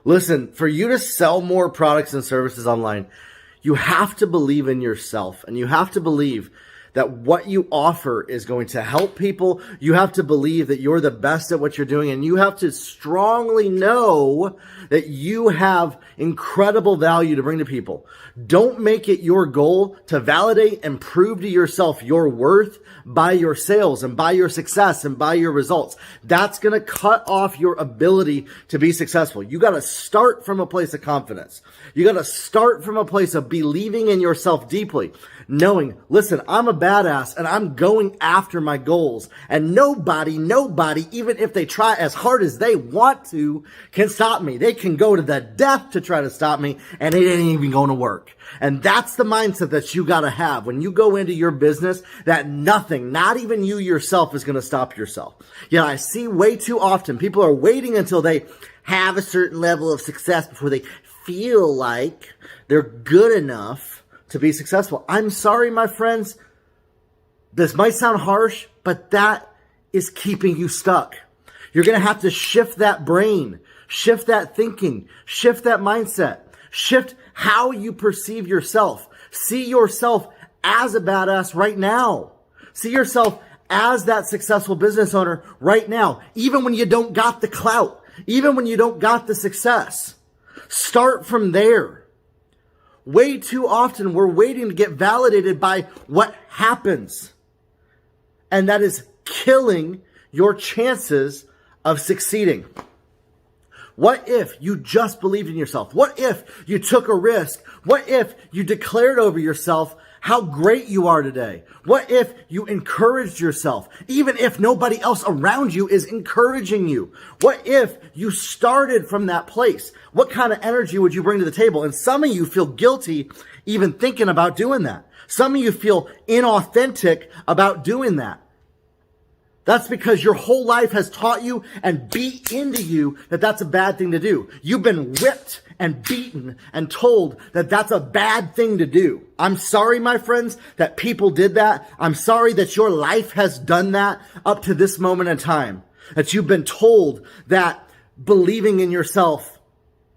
Listen, for you to sell more products and services online, you have to believe in yourself, and you have to believe that what you offer is going to help people. You have to believe that you're the best at what you're doing, and you have to strongly know that you have incredible value to bring to people. Don't make it your goal to validate and prove to yourself your worth by your sales and by your success and by your results. That's going to cut off your ability to be successful. You got to start from a place of confidence. You got to start from a place of believing in yourself deeply, knowing, listen, I'm a badass and I'm going after my goals, and nobody, even if they try as hard as they want to, can stop me. They can go to the death to try to stop me, and it ain't even going to work. And that's the mindset that you got to have when you go into your business, that nothing, not even you yourself, is going to stop yourself. Yeah, I see way too often people are waiting until they have a certain level of success before they feel like they're good enough to be successful. I'm sorry, my friends. This might sound harsh, but that is keeping you stuck. You're going to have to shift that brain, shift that thinking, shift that mindset, shift how you perceive yourself. See yourself as a badass right now. See yourself as that successful business owner right now, even when you don't got the clout, even when you don't got the success. Start from there. Way too often we're waiting to get validated by what happens. And that is killing your chances of succeeding. What if you just believed in yourself? What if you took a risk? What if you declared over yourself how great you are today? What if you encouraged yourself, even if nobody else around you is encouraging you? What if you started from that place? What kind of energy would you bring to the table? And some of you feel guilty even thinking about doing that. Some of you feel inauthentic about doing that. That's because your whole life has taught you and beat into you that that's a bad thing to do. You've been whipped and beaten and told that that's a bad thing to do. I'm sorry, my friends, that people did that. I'm sorry that your life has done that up to this moment in time. That you've been told that believing in yourself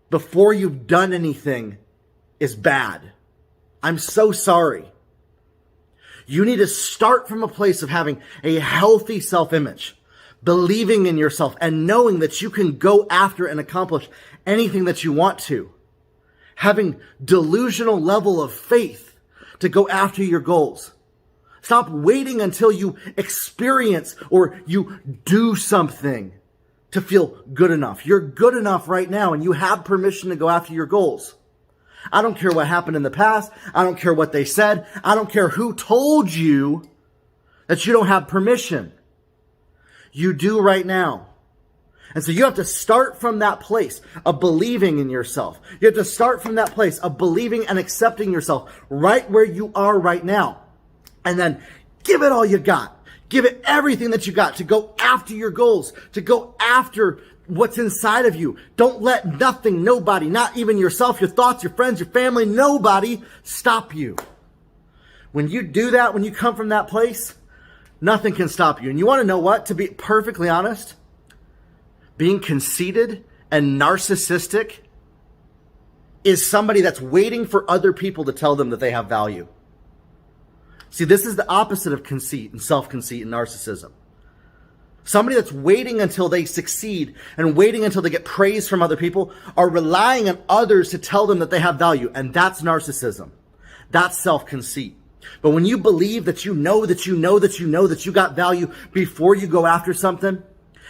before you've done anything is bad. I'm so sorry. You need to start from a place of having a healthy self-image, believing in yourself and knowing that you can go after and accomplish anything that you want to. Having delusional level of faith to go after your goals. Stop waiting until you experience or you do something to feel good enough. You're good enough right now and you have permission to go after your goals. I don't care what happened in the past. I don't care what they said. I don't care who told you that you don't have permission. You do right now. And so you have to start from that place of believing in yourself. You have to start from that place of believing and accepting yourself right where you are right now. And then give it all you got. Give it everything that you got to go after your goals, to go after what's inside of you. Don't let nothing, nobody, not even yourself, your thoughts, your friends, your family, nobody stop you. When you do that, when you come from that place, nothing can stop you. And you want to know what? To be perfectly honest, being conceited and narcissistic is somebody that's waiting for other people to tell them that they have value. See, this is the opposite of conceit and self-conceit and narcissism. Somebody that's waiting until they succeed and waiting until they get praise from other people are relying on others to tell them that they have value. And that's narcissism. That's self-conceit. But when you believe that you know that you know that you know that you got value before you go after something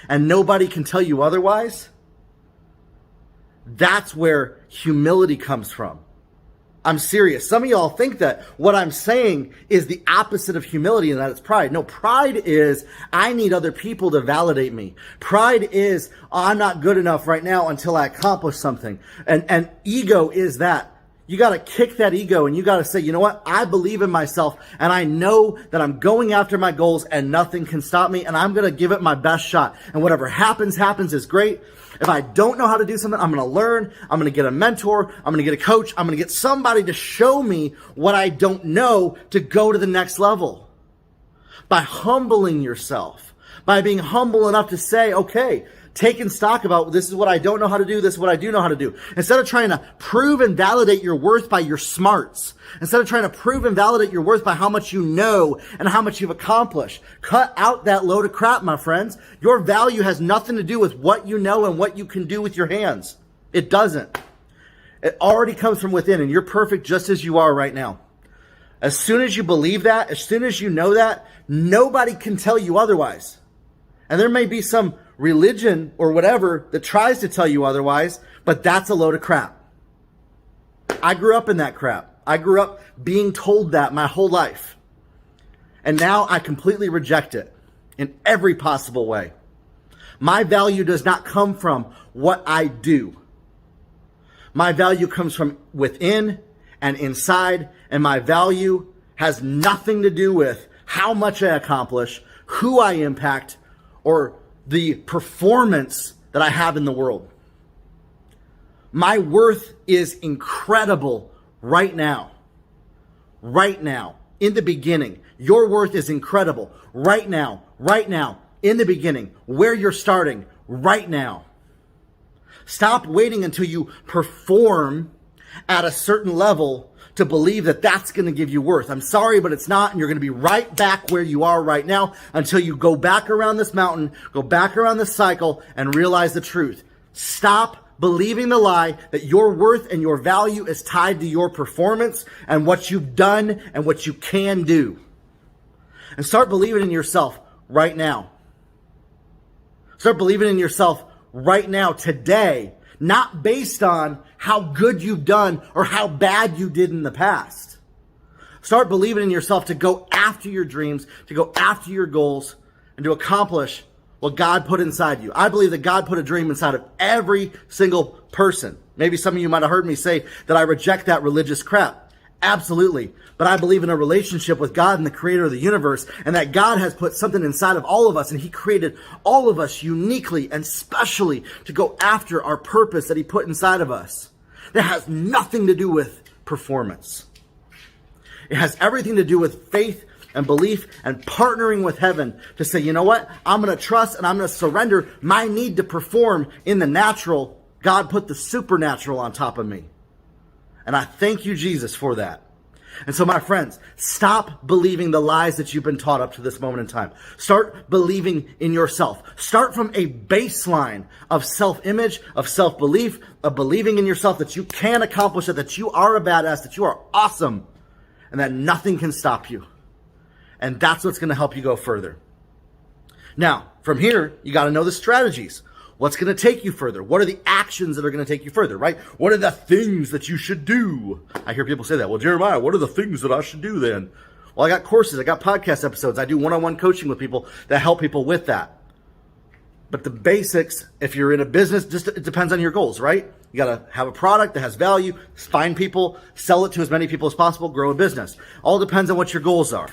and nobody can tell you otherwise, that's where humility comes from. I'm serious. Some of y'all think that what I'm saying is the opposite of humility and that it's pride. No, pride is I need other people to validate me. Pride is I'm not good enough right now until I accomplish something. And ego is that. You got to kick that ego and you got to say, you know what? I believe in myself and I know that I'm going after my goals and nothing can stop me and I'm going to give it my best shot. And whatever happens is great. If I don't know how to do something, I'm going to learn. I'm going to get a mentor. I'm going to get a coach. I'm going to get somebody to show me what I don't know to go to the next level. By humbling yourself, by being humble enough to say, okay, taking stock about this is what I don't know how to do, this is what I do know how to do. Instead of trying to prove and validate your worth by your smarts, instead of trying to prove and validate your worth by how much you know and how much you've accomplished, cut out that load of crap, my friends. Your value has nothing to do with what you know and what you can do with your hands. It doesn't. It already comes from within, and you're perfect just as you are right now. As soon as you believe that, as soon as you know that, nobody can tell you otherwise. And there may be some religion or whatever that tries to tell you otherwise, but that's a load of crap. I grew up in that crap. I grew up being told that my whole life. And now I completely reject it in every possible way. My value does not come from what I do. My value comes from within and inside, and my value has nothing to do with how much I accomplish, who I impact, or the performance that I have in the world. My worth is incredible right now. Right now, in the beginning. Your worth is incredible right now, in the beginning, where you're starting right now. Stop waiting until you perform at a certain level to believe that that's going to give you worth. I'm sorry, but it's not. And you're going to be right back where you are right now until you go back around this mountain, go back around this cycle, and realize the truth. Stop believing the lie that your worth and your value is tied to your performance and what you've done and what you can do. And start believing in yourself right now. Start believing in yourself right now, today, not based on how good you've done or how bad you did in the past. Start believing in yourself to go after your dreams, to go after your goals, and to accomplish what God put inside you. I believe that God put a dream inside of every single person. Maybe some of you might have heard me say that I reject that religious crap. Absolutely. But I believe in a relationship with God and the creator of the universe, and that God has put something inside of all of us, and he created all of us uniquely and specially to go after our purpose that he put inside of us. That has nothing to do with performance. It has everything to do with faith and belief and partnering with heaven to say, you know what? I'm going to trust and I'm going to surrender my need to perform in the natural. God put the supernatural on top of me. And I thank you, Jesus, for that. And so, my friends, stop believing the lies that you've been taught up to this moment in time. Start believing in yourself. Start from a baseline of self-image, of self-belief, of believing in yourself that you can accomplish it, that you are a badass, that you are awesome, and that nothing can stop you. And that's what's going to help you go further. Now, from here, you got to know the strategies. What's going to take you further? What are the actions that are going to take you further, right? What are the things that you should do? I hear people say that. Well, Jeremiah, what are the things that I should do then? Well, I got courses. I got podcast episodes. I do one-on-one coaching with people that help people with that. But the basics, if you're in a business, just it depends on your goals, right? You got to have a product that has value, find people, sell it to as many people as possible, grow a business. All depends on what your goals are.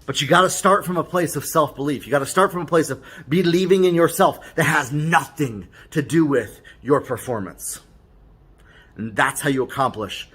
But you got to start from a place of self-belief. You got to start from a place of believing in yourself that has nothing to do with your performance. And that's how you accomplish